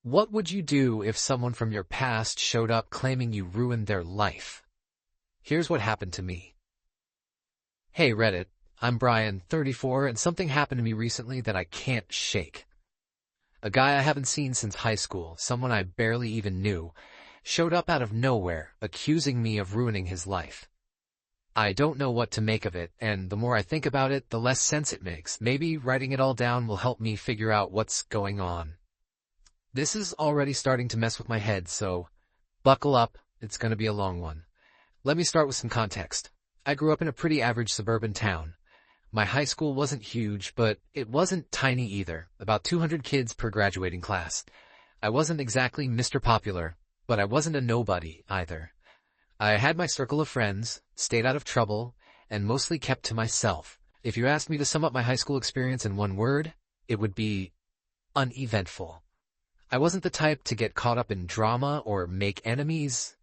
What would you do if someone from your past showed up claiming you ruined their life? Here's what happened to me. Hey Reddit, I'm Brian, 34, and something happened to me recently that I can't shake. A guy I haven't seen since high school, someone I barely even knew, showed up out of nowhere, accusing me of ruining his life. I don't know what to make of it, and the more I think about it, the less sense it makes. Maybe writing it all down will help me figure out what's going on. This is already starting to mess with my head, so buckle up, it's going to be a long one. Let me start with some context. I grew up in a pretty average suburban town. My high school wasn't huge, but it wasn't tiny either, about 200 kids per graduating class. I wasn't exactly Mr. Popular, but I wasn't a nobody either. I had my circle of friends, stayed out of trouble, and mostly kept to myself. If you asked me to sum up my high school experience in one word, it would be uneventful. I wasn't the type to get caught up in drama or make enemies.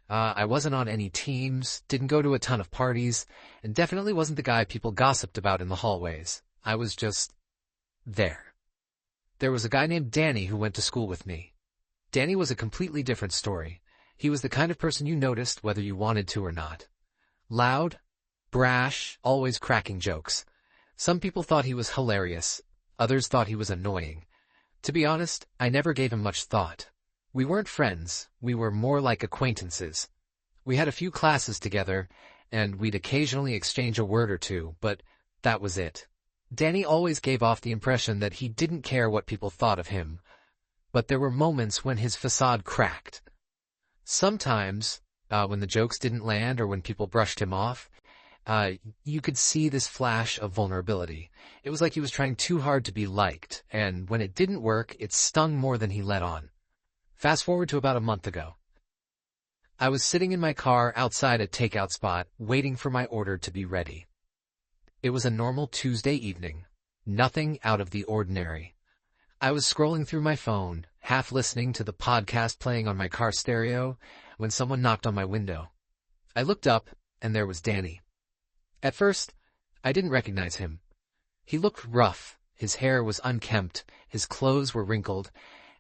I wasn't on any teams, didn't go to a ton of parties, and definitely wasn't the guy people gossiped about in the hallways. I was just there. There was a guy named Danny who went to school with me. Danny was a completely different story. He was the kind of person you noticed whether you wanted to or not. Loud, brash, always cracking jokes. Some people thought he was hilarious. Others thought he was annoying. To be honest, I never gave him much thought. We weren't friends. We were more like acquaintances. We had a few classes together, and we'd occasionally exchange a word or two, but that was it. Danny always gave off the impression that he didn't care what people thought of him, but there were moments when his facade cracked. Sometimes, when the jokes didn't land or when people brushed him off, you could see this flash of vulnerability. It was like he was trying too hard to be liked, and when it didn't work, it stung more than he let on. Fast forward to about a month ago. I was sitting in my car outside a takeout spot, waiting for my order to be ready. It was a normal Tuesday evening, nothing out of the ordinary. I was scrolling through my phone, half listening to the podcast playing on my car stereo, when someone knocked on my window. I looked up, and there was Danny. At first, I didn't recognize him. He looked rough, his hair was unkempt, his clothes were wrinkled,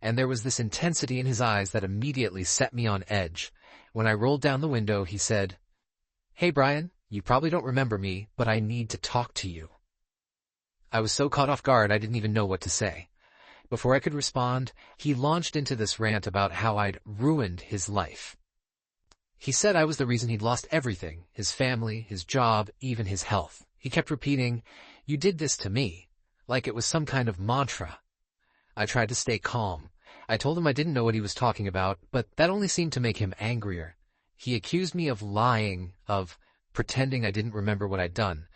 and there was this intensity in his eyes that immediately set me on edge. When I rolled down the window, he said, "Hey Brian, you probably don't remember me, but I need to talk to you." I was so caught off guard I didn't even know what to say. Before I could respond, he launched into this rant about how I'd ruined his life. He said I was the reason he'd lost everything, his family, his job, even his health. He kept repeating, "You did this to me," like it was some kind of mantra. I tried to stay calm. I told him I didn't know what he was talking about, but that only seemed to make him angrier. He accused me of lying, of pretending I didn't remember what I'd done.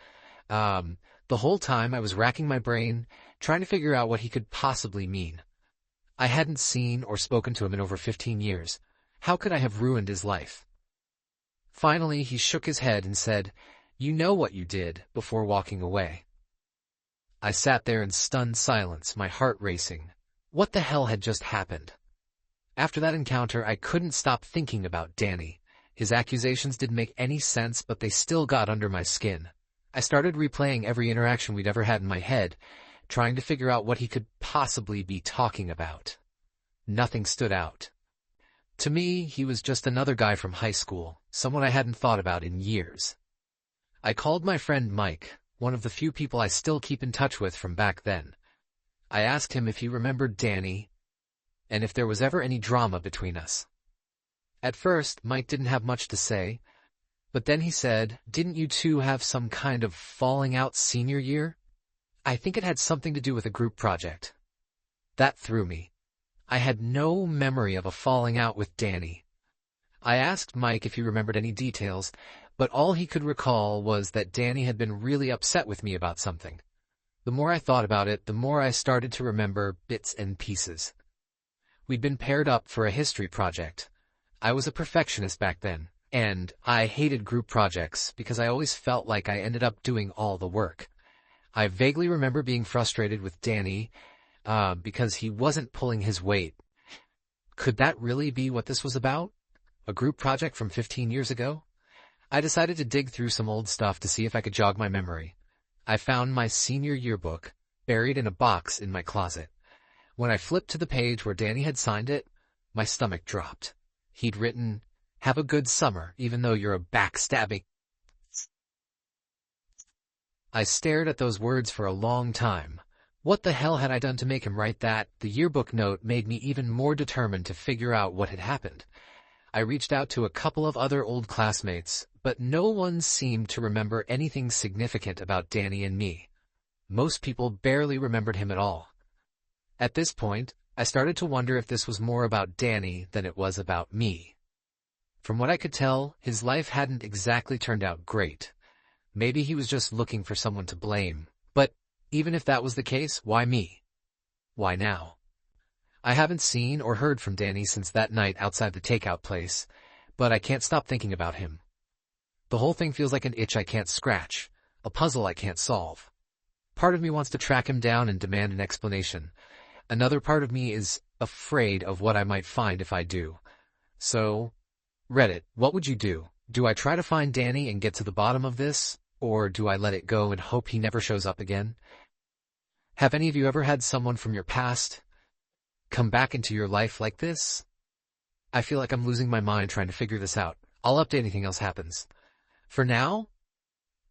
The whole time I was racking my brain, trying to figure out what he could possibly mean. I hadn't seen or spoken to him in over 15 years. How could I have ruined his life? Finally, he shook his head and said, "You know what you did," before walking away. I sat there in stunned silence, my heart racing. What the hell had just happened? After that encounter, I couldn't stop thinking about Danny. His accusations didn't make any sense, but they still got under my skin. I started replaying every interaction we'd ever had in my head, trying to figure out what he could possibly be talking about. Nothing stood out. To me, he was just another guy from high school, someone I hadn't thought about in years. I called my friend Mike, one of the few people I still keep in touch with from back then. I asked him if he remembered Danny, and if there was ever any drama between us. At first, Mike didn't have much to say, but then he said, "Didn't you two have some kind of falling out senior year? I think it had something to do with a group project." That threw me. I had no memory of a falling out with Danny. I asked Mike if he remembered any details, but all he could recall was that Danny had been really upset with me about something. The more I thought about it, the more I started to remember bits and pieces. We'd been paired up for a history project. I was a perfectionist back then, and I hated group projects because I always felt like I ended up doing all the work. I vaguely remember being frustrated with Danny because he wasn't pulling his weight. Could that really be what this was about? A group project from 15 years ago? I decided to dig through some old stuff to see if I could jog my memory. I found my senior yearbook, buried in a box in my closet. When I flipped to the page where Danny had signed it, my stomach dropped. He'd written, "Have a good summer, even though you're a backstabbing." I stared at those words for a long time. What the hell had I done to make him write that? The yearbook note made me even more determined to figure out what had happened. I reached out to a couple of other old classmates, but no one seemed to remember anything significant about Danny and me. Most people barely remembered him at all. At this point, I started to wonder if this was more about Danny than it was about me. From what I could tell, his life hadn't exactly turned out great. Maybe he was just looking for someone to blame. But even if that was the case, why me? Why now? I haven't seen or heard from Danny since that night outside the takeout place, but I can't stop thinking about him. The whole thing feels like an itch I can't scratch, a puzzle I can't solve. Part of me wants to track him down and demand an explanation. Another part of me is afraid of what I might find if I do. So, Reddit, what would you do? Do I try to find Danny and get to the bottom of this, or do I let it go and hope he never shows up again? Have any of you ever had someone from your past come back into your life like this? I feel like I'm losing my mind trying to figure this out. I'll update anything else happens. For now,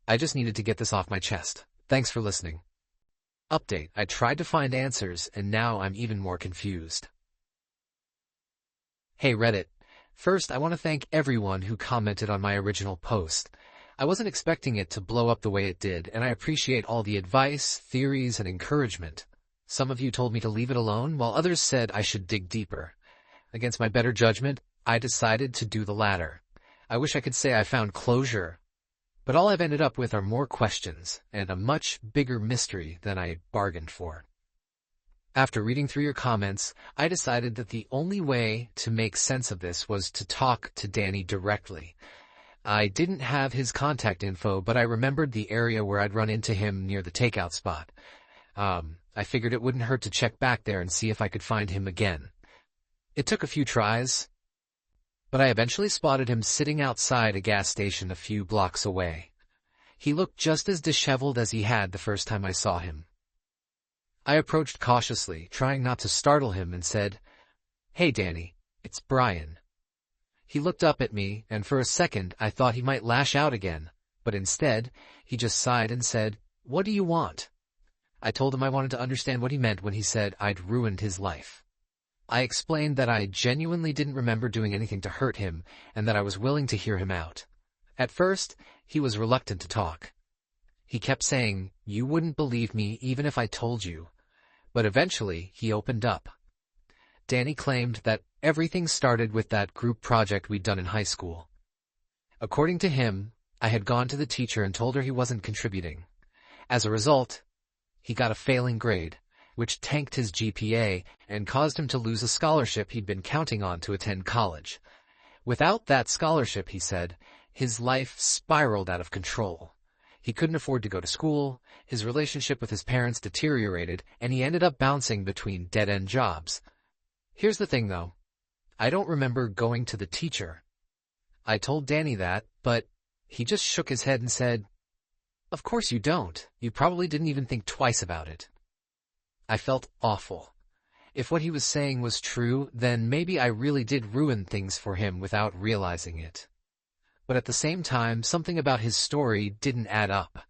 I just needed to get this off my chest. Thanks for listening. Update: I tried to find answers, and now I'm even more confused. Hey Reddit. First, I want to thank everyone who commented on my original post. I wasn't expecting it to blow up the way it did, and I appreciate all the advice, theories, and encouragement. Some of you told me to leave it alone, while others said I should dig deeper. Against my better judgment, I decided to do the latter. I wish I could say I found closure, but all I've ended up with are more questions and a much bigger mystery than I bargained for. After reading through your comments, I decided that the only way to make sense of this was to talk to Danny directly. I didn't have his contact info, but I remembered the area where I'd run into him near the takeout spot. I figured it wouldn't hurt to check back there and see if I could find him again. It took a few tries, but I eventually spotted him sitting outside a gas station a few blocks away. He looked just as disheveled as he had the first time I saw him. I approached cautiously, trying not to startle him, and said, "Hey Danny, it's Brian." He looked up at me, and for a second I thought he might lash out again, but instead, he just sighed and said, "What do you want?" I told him I wanted to understand what he meant when he said I'd ruined his life. I explained that I genuinely didn't remember doing anything to hurt him, and that I was willing to hear him out. At first, he was reluctant to talk. He kept saying, "You wouldn't believe me even if I told you." But eventually, he opened up. Danny claimed that everything started with that group project we'd done in high school. According to him, I had gone to the teacher and told her he wasn't contributing. As a result, he got a failing grade, which tanked his GPA and caused him to lose a scholarship he'd been counting on to attend college. Without that scholarship, he said, his life spiraled out of control. He couldn't afford to go to school, his relationship with his parents deteriorated, and he ended up bouncing between dead-end jobs. Here's the thing, though. I don't remember going to the teacher. I told Danny that, but he just shook his head and said, "Of course you don't. You probably didn't even think twice about it." I felt awful. If what he was saying was true, then maybe I really did ruin things for him without realizing it. But at the same time, something about his story didn't add up.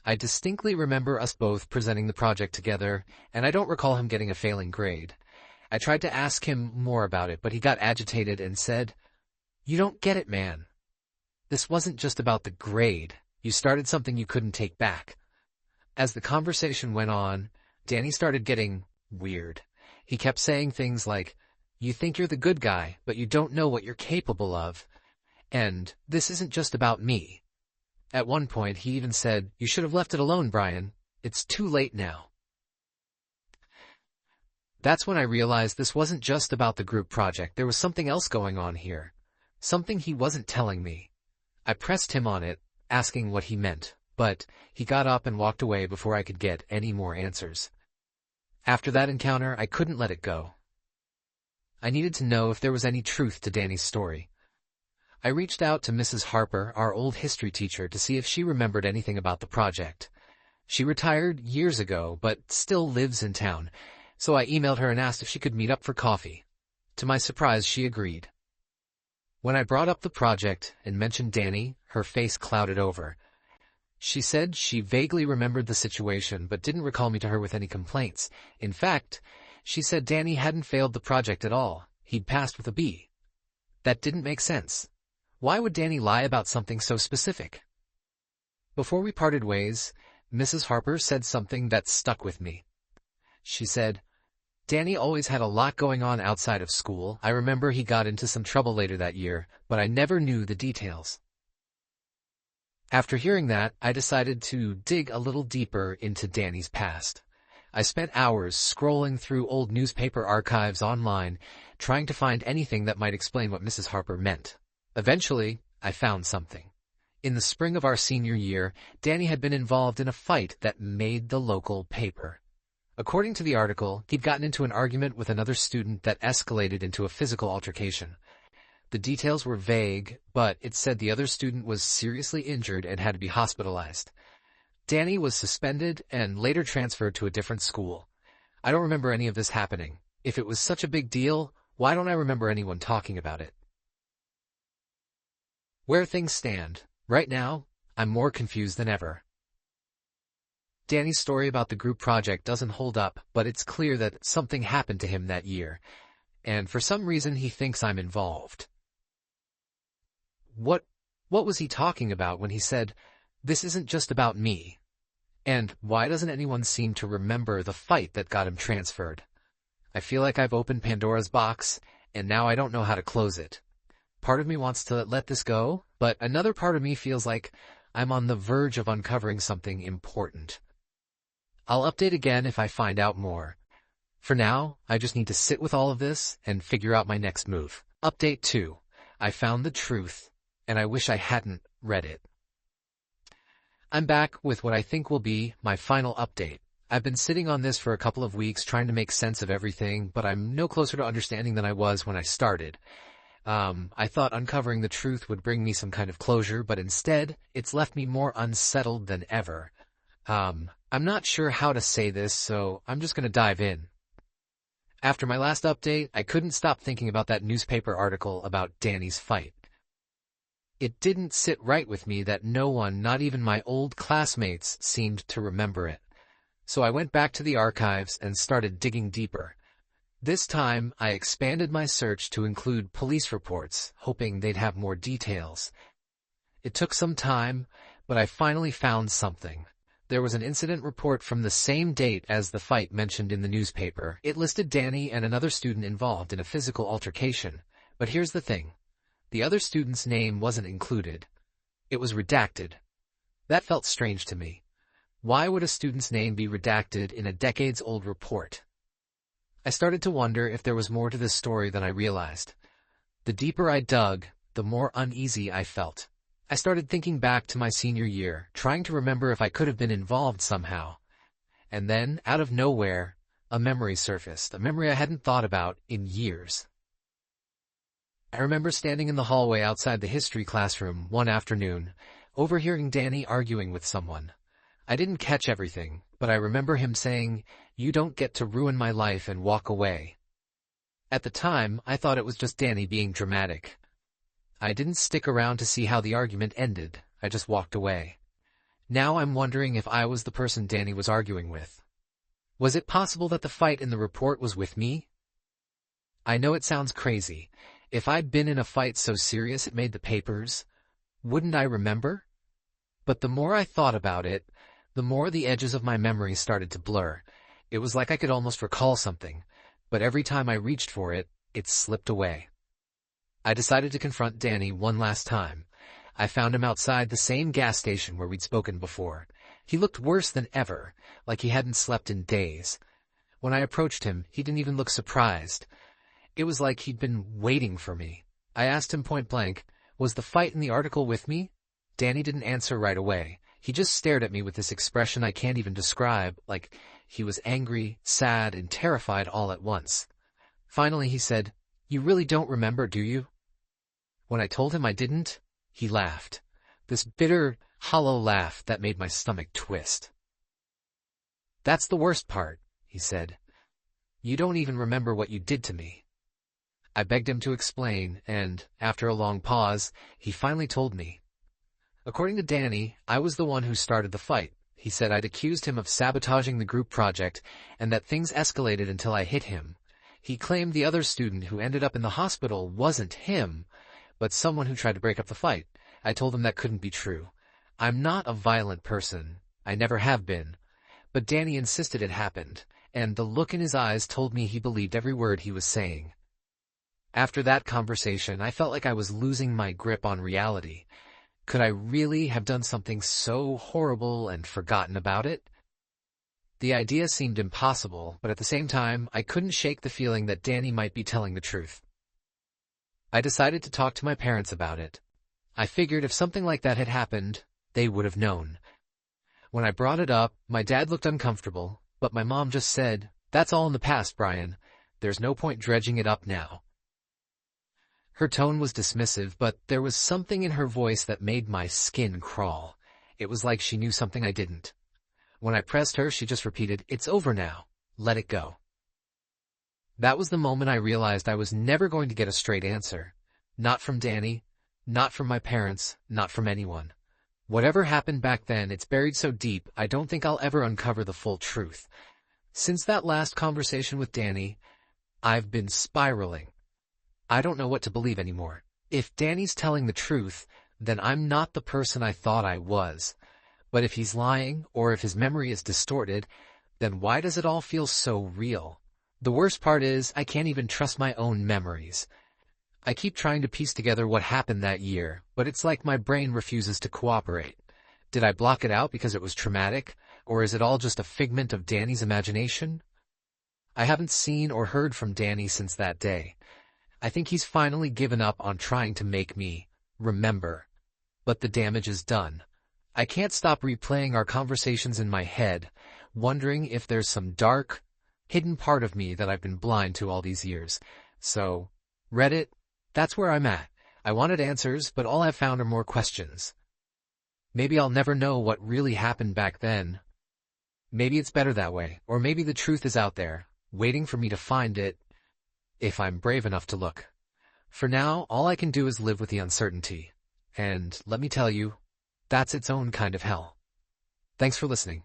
I distinctly remember us both presenting the project together, and I don't recall him getting a failing grade. I tried to ask him more about it, but he got agitated and said, "You don't get it, man. This wasn't just about the grade. You started something you couldn't take back." As the conversation went on, Danny started getting weird. He kept saying things like, "You think you're the good guy, but you don't know what you're capable of. And this isn't just about me." At one point, he even said, "You should have left it alone, Brian. It's too late now." That's when I realized this wasn't just about the group project. There was something else going on here. Something he wasn't telling me. I pressed him on it, asking what he meant, but he got up and walked away before I could get any more answers. After that encounter, I couldn't let it go. I needed to know if there was any truth to Danny's story. I reached out to Mrs. Harper, our old history teacher, to see if she remembered anything about the project. She retired years ago, but still lives in town. So I emailed her and asked if she could meet up for coffee. To my surprise, she agreed. When I brought up the project and mentioned Danny, her face clouded over. She said she vaguely remembered the situation but didn't recall me to her with any complaints. In fact, she said Danny hadn't failed the project at all. He'd passed with a B. That didn't make sense. Why would Danny lie about something so specific? Before we parted ways, Mrs. Harper said something that stuck with me. She said, "Danny always had a lot going on outside of school. I remember he got into some trouble later that year, but I never knew the details." After hearing that, I decided to dig a little deeper into Danny's past. I spent hours scrolling through old newspaper archives online, trying to find anything that might explain what Mrs. Harper meant. Eventually, I found something. In the spring of our senior year, Danny had been involved in a fight that made the local paper. According to the article, he'd gotten into an argument with another student that escalated into a physical altercation. The details were vague, but it said the other student was seriously injured and had to be hospitalized. Danny was suspended and later transferred to a different school. I don't remember any of this happening. If it was such a big deal, why don't I remember anyone talking about it? Where things stand. Right now, I'm more confused than ever. Danny's story about the group project doesn't hold up, but it's clear that something happened to him that year, and for some reason he thinks I'm involved. What was he talking about when he said, "This isn't just about me"? And why doesn't anyone seem to remember the fight that got him transferred? I feel like I've opened Pandora's box, and now I don't know how to close it. Part of me wants to let this go, but another part of me feels like I'm on the verge of uncovering something important. I'll update again if I find out more. For now, I just need to sit with all of this and figure out my next move. Update 2. I found the truth, and I wish I hadn't read it. I'm back with what I think will be my final update. I've been sitting on this for a couple of weeks trying to make sense of everything, but I'm no closer to understanding than I was when I started. I thought uncovering the truth would bring me some kind of closure, but instead, it's left me more unsettled than ever. I'm not sure how to say this, so I'm just going to dive in. After my last update, I couldn't stop thinking about that newspaper article about Danny's fight. It didn't sit right with me that no one, not even my old classmates, seemed to remember it. So I went back to the archives and started digging deeper. This time, I expanded my search to include police reports, hoping they'd have more details. It took some time, but I finally found something. There was an incident report from the same date as the fight mentioned in the newspaper. It listed Danny and another student involved in a physical altercation. But here's the thing. The other student's name wasn't included. It was redacted. That felt strange to me. Why would a student's name be redacted in a decades-old report? I started to wonder if there was more to this story than I realized. The deeper I dug, the more uneasy I felt. I started thinking back to my senior year, trying to remember if I could have been involved somehow. And then, out of nowhere, a memory surfaced, a memory I hadn't thought about in years. I remember standing in the hallway outside the history classroom one afternoon, overhearing Danny arguing with someone. I didn't catch everything, but I remember him saying, "You don't get to ruin my life and walk away." At the time, I thought it was just Danny being dramatic. I didn't stick around to see how the argument ended. I just walked away. Now I'm wondering if I was the person Danny was arguing with. Was it possible that the fight in the report was with me? I know it sounds crazy. If I'd been in a fight so serious it made the papers, wouldn't I remember? But the more I thought about it, the more the edges of my memory started to blur. It was like I could almost recall something, but every time I reached for it, it slipped away. I decided to confront Danny one last time. I found him outside the same gas station where we'd spoken before. He looked worse than ever, like he hadn't slept in days. When I approached him, he didn't even look surprised. It was like he'd been waiting for me. I asked him point blank, "Was the fight in the article with me?" Danny didn't answer right away. He just stared at me with this expression I can't even describe, like he was angry, sad, and terrified all at once. Finally he said, "You really don't remember, do you?" When I told him I didn't, he laughed. This bitter, hollow laugh that made my stomach twist. "That's the worst part," he said. You don't even remember what you did to me." I begged him to explain, and, after a long pause, he finally told me. "According to Danny, I was the one who started the fight. He said I'd accused him of sabotaging the group project, and that things escalated until I hit him. He claimed the other student who ended up in the hospital wasn't him, but someone who tried to break up the fight. I told him that couldn't be true. I'm not a violent person. I never have been. But Danny insisted it happened, and the look in his eyes told me he believed every word he was saying. After that conversation, I felt like I was losing my grip on reality. Could I really have done something so horrible and forgotten about it? The idea seemed impossible, but at the same time, I couldn't shake the feeling that Danny might be telling the truth. I decided to talk to my parents about it. I figured if something like that had happened, they would have known. When I brought it up, my dad looked uncomfortable, but my mom just said, "That's all in the past, Brian. There's no point dredging it up now." Her tone was dismissive, but there was something in her voice that made my skin crawl. It was like she knew something I didn't. When I pressed her, she just repeated, "It's over now. Let it go." That was the moment I realized I was never going to get a straight answer. Not from Danny, not from my parents, not from anyone. Whatever happened back then, it's buried so deep, I don't think I'll ever uncover the full truth. Since that last conversation with Danny, I've been spiraling. I don't know what to believe anymore. If Danny's telling the truth, then I'm not the person I thought I was. But if he's lying, or if his memory is distorted, then why does it all feel so real? The worst part is, I can't even trust my own memories. I keep trying to piece together what happened that year, but it's like my brain refuses to cooperate. Did I block it out because it was traumatic, or is it all just a figment of Danny's imagination? I haven't seen or heard from Danny since that day. I think he's finally given up on trying to make me remember. But the damage is done. I can't stop replaying our conversations in my head, wondering if there's some dark, hidden part of me that I've been blind to all these years. So, Reddit, that's where I'm at. I wanted answers, but all I've found are more questions. Maybe I'll never know what really happened back then. Maybe it's better that way, or maybe the truth is out there, waiting for me to find it, if I'm brave enough to look. For now, all I can do is live with the uncertainty. And let me tell you, that's its own kind of hell. Thanks for listening.